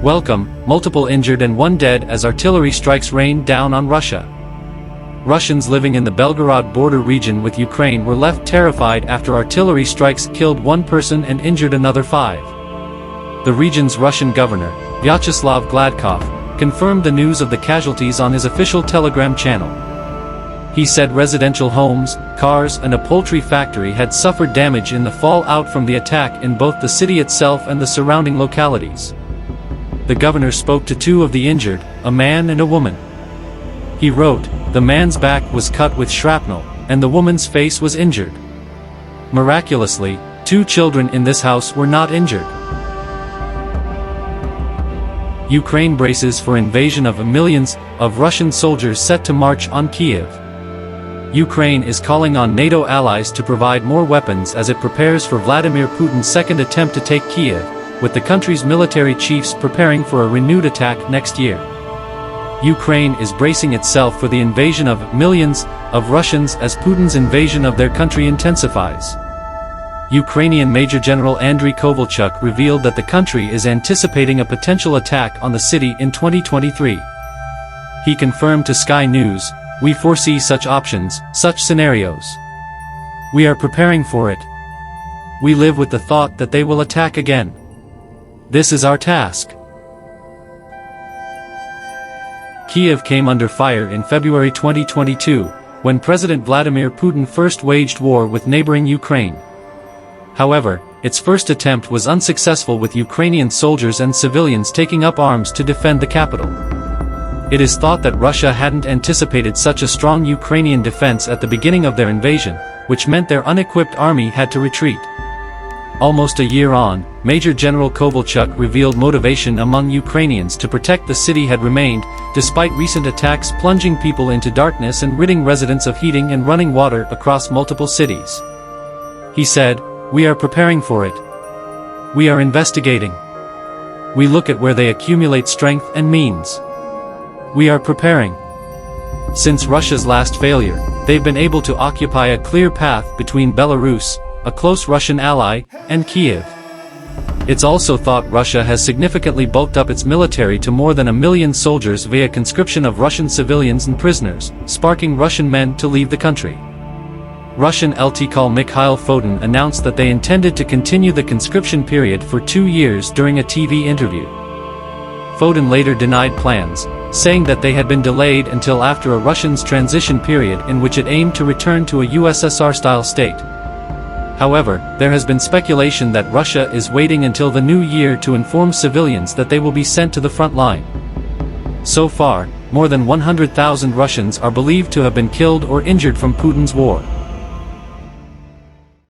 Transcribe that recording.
Welcome, multiple injured and one dead as artillery strikes rained down on Russia. Russians living in the Belgorod border region with Ukraine were left terrified after artillery strikes killed one person and injured another 5. The region's Russian governor, Vyacheslav Gladkov, confirmed the news of the casualties on his official Telegram channel. He said residential homes, cars and a poultry factory had suffered damage in the fallout from the attack in both the city itself and the surrounding localities. The governor spoke to 2 of the injured, a man and a woman. He wrote, "The man's back was cut with shrapnel, and the woman's face was injured. Miraculously, 2 children in this house were not injured." Ukraine braces for invasion of millions of Russian soldiers set to march on Kiev. Ukraine is calling on NATO allies to provide more weapons as it prepares for Vladimir Putin's second attempt to take Kiev, with the country's military chiefs preparing for a renewed attack next year. Ukraine is bracing itself for the invasion of millions of Russians as Putin's invasion of their country intensifies. Ukrainian Major General Andriy Kovalchuk revealed that the country is anticipating a potential attack on the city in 2023. He confirmed to Sky News, "We foresee such options, such scenarios. We are preparing for it. We live with the thought that they will attack again. This is our task." Kiev came under fire in February 2022, when President Vladimir Putin first waged war with neighboring Ukraine. However, its first attempt was unsuccessful with Ukrainian soldiers and civilians taking up arms to defend the capital. It is thought that Russia hadn't anticipated such a strong Ukrainian defense at the beginning of their invasion, which meant their unequipped army had to retreat. Almost a year on, Major General Kovalchuk revealed motivation among Ukrainians to protect the city had remained, despite recent attacks plunging people into darkness and ridding residents of heating and running water across multiple cities. He said, "We are preparing for it. We are investigating. We look at where they accumulate strength and means. We are preparing." Since Russia's last failure, they've been able to occupy a clear path between Belarus, a close Russian ally, and Kiev. It's also thought Russia has significantly bulked up its military to more than 1 million soldiers via conscription of Russian civilians and prisoners, sparking Russian men to leave the country. Russian Ltkal Mikhail Fodin announced that they intended to continue the conscription period for 2 years during a TV interview. Fodin later denied plans, saying that they had been delayed until after a Russian's transition period in which it aimed to return to a USSR-style state. However, there has been speculation that Russia is waiting until the new year to inform civilians that they will be sent to the front line. So far, more than 100,000 Russians are believed to have been killed or injured from Putin's war.